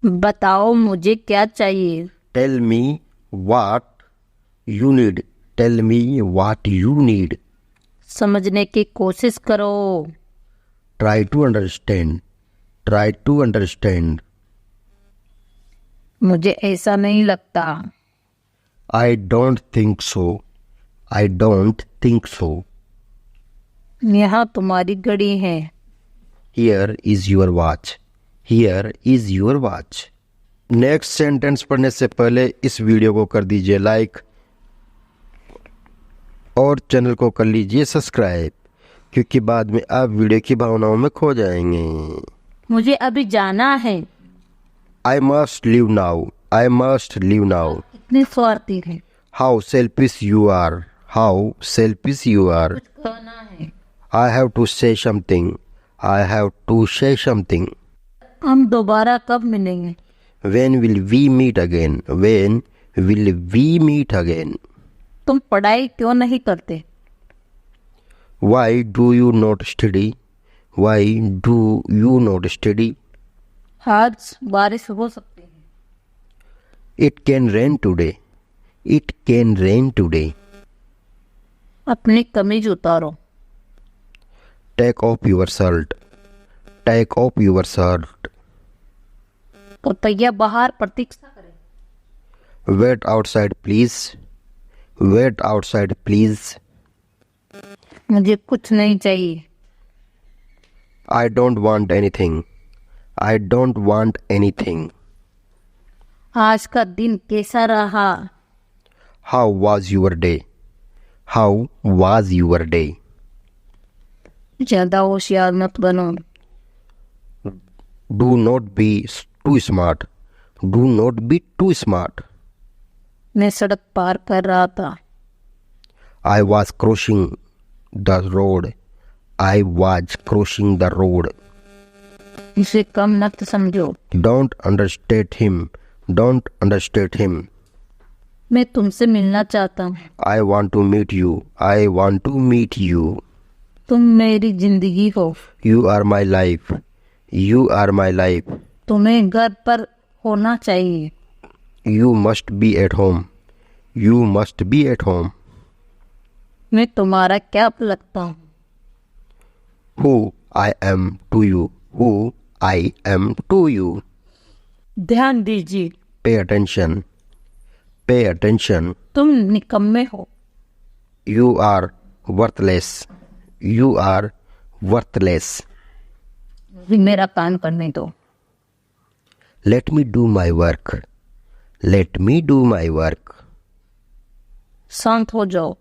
बताओ मुझे क्या चाहिए। Tell me what you need. Tell me what you need. समझने की कोशिश करो। Try to understand. Try to understand. मुझे ऐसा नहीं लगता। I don't think so. I don't think so. यहाँ तुम्हारी घड़ी है। Here is your watch. Here is your watch. Next sentence पढ़ने से पहले इस वीडियो को कर दीजिए लाइक और चैनल को कर लीजिए सब्सक्राइब, क्योंकि बाद में आप वीडियो की भावनाओं में खो जाएंगे। मुझे अभी जाना है। I must leave now. I must leave now. कितने स्वार्थी है। How selfish you are. How selfish you are. कुछ कहना है। I have to say something. I have to say something. हम दोबारा कब मिलेंगे। When will we meet again? When will we meet again? तुम पढ़ाई क्यों नहीं करते। Why do you not study? Why do you not study? आज बारिश हो सकती है। It can rain today. It can rain today. अपनी कमीज उतारो। Take off your shirt. Take off your shirt. Papaya बाहर प्रतीक्षा करे। Wait outside, please. Wait outside, please. मुझे कुछ नहीं चाहिए। I don't want anything. I don't want anything. आज का दिन कैसा रहा। How was your day? How was your day? ज्यादा होशियार मत बनो। Do not be too smart. Do not be too smart. मैं सड़क पार कर रहा था। I was crossing the road. I was crossing the road. इसे कम मत समझो। Don't understate him. Don't understate him. मैं तुमसे मिलना चाहता हूँ। I want to meet you. I want to meet you. तुम मेरी जिंदगी हो। You are my life. You are my life. तुम्हें घर पर होना चाहिए। You must be at home. You must be at home. मैं तुम्हारा क्या लगता हूँ। Who I am to you. Who I am to you. ध्यान दीजिए। Pay attention. Pay attention. तुम निकम्मे हो। You are worthless. You are worthless. मेरा काम करने दो। Let me do my work. Let me do my work. शांत हो जाओ।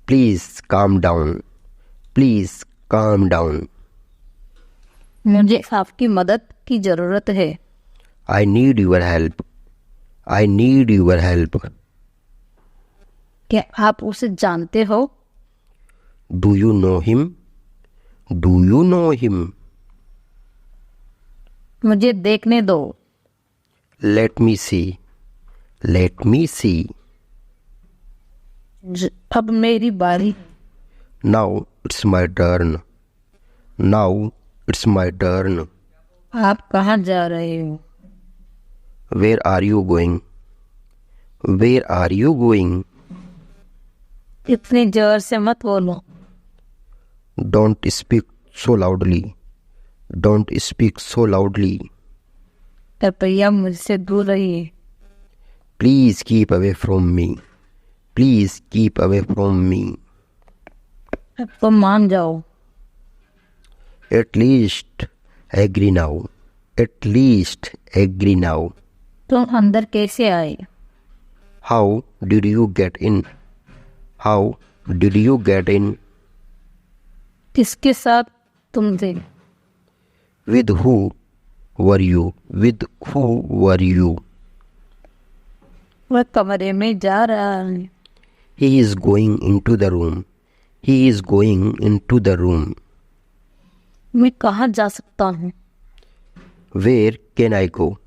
Please calm down. Please calm down. मुझे आपकी मदद की जरूरत है। I need your help. I need your help. क्या आप उसे जानते हो। Do you know him? Do you know him? मुझे देखने दो। Let me see. Let me see. अब मेरी बारी। Now it's my turn. Now it's my turn. आप कहाँ जा रहे हो। Where are you going? Where are you going? इतनी जोर से मत बोलो। Don't speak so loudly. Don't speak so loudly. कृपया मुझसे दूर रहिए। Please keep away from me. Please keep away from me. अब तो मान जाओ। At least agree now. At least agree now. तुम अंदर कैसे आए। How did you get in? How did you get in? किसके साथ तुम थे। With who were you? With who were you? वह कमरे में जा रहा है। He is going into the room. He is going into the room. मैं कहाँ जा सकता हूँ। Where can I go?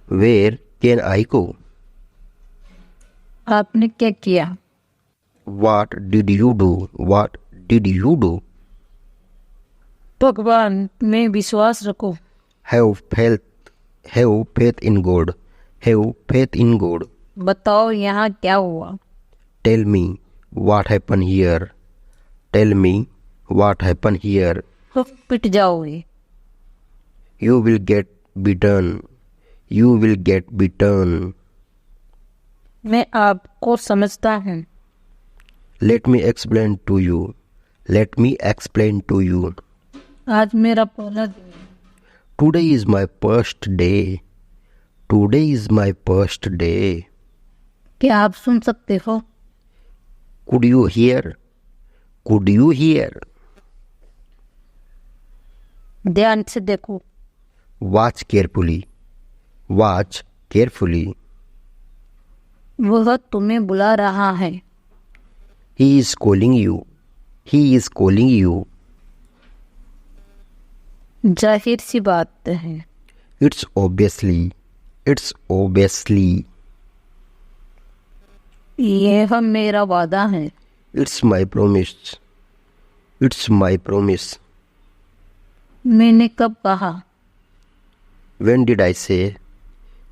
Where can I go? आपने क्या किया। What did you do? What did you do? भगवान में विश्वास रखो। Have faith. Have faith in God. Have faith in God. बताओ यहाँ क्या हुआ? Tell me what happened here. Tell me what happened here. तो पिट जाओगे. You will get beaten. You will get beaten. मैं आपको समझता हूँ. Let me explain to you. Let me explain to you. आज मेरा पहला दिन है. Today is my first day. Today is my first day. क्या आप सुन सकते हो? Could you hear? Could you hear? ध्यान से देखो. Watch carefully. Watch carefully. वह तुम्हें बुला रहा है. He is calling you. He is calling you. जाहिर सी बात है. It's obviously. It's obviously. यह मेरा वादा है. It's my promise. It's my promise. मैंने कब कहा? When did I say?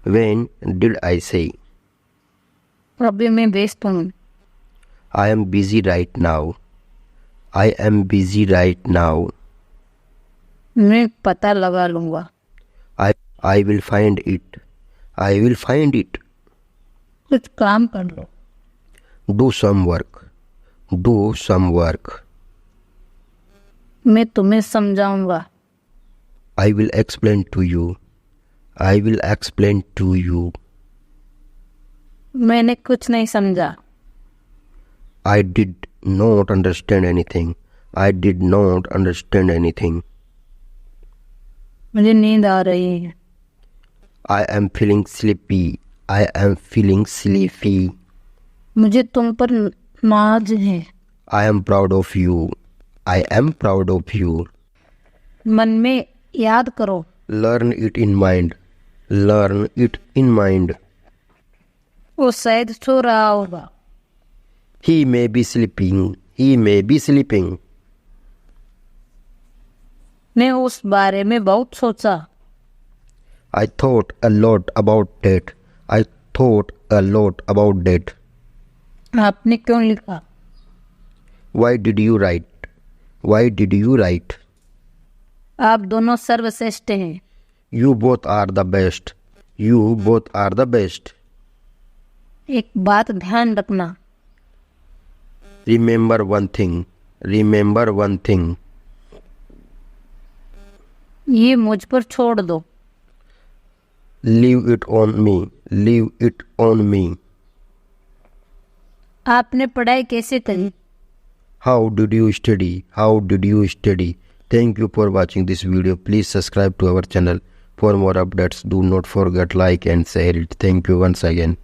When did I say? अभी मैं व्यस्त हूँ. I am busy right now. I am busy right now. मैं पता लगा लूंगा. I will find it. I will find it. कुछ काम कर लो. Do some work. Do some work. मैं तुम्हें समझाऊंगा. I will explain to you. I will explain to you. मैंने कुछ नहीं समझा. I did not understand anything. I did not understand anything. मुझे नींद आ रही है. I am feeling sleepy. I am feeling sleepy. मुझे तुम पर नाज है. I am proud of you. I am proud of you. मन में याद करो. Learn it in mind. Learn it in mind. वो शायद सो रहा होगा. He may be sleeping. He may be sleeping. मैं उस बारे में बहुत सोचा. I thought a lot about that. I thought a lot about that. आपने क्यों लिखा? Why did you write? Why did you write? आप दोनों सर्वश्रेष्ठ हैं. You both are the best. You both are the best. एक बात ध्यान रखना. Remember one thing. Remember one thing. ये मुझ पर छोड़ दो. Leave it on me. Leave it on me. आपने पढ़ाई कैसे करी? How did you study? How did you study? Thank you for watching this video. Please subscribe to our channel for more updates. Do not forget like and share it. Thank you once again.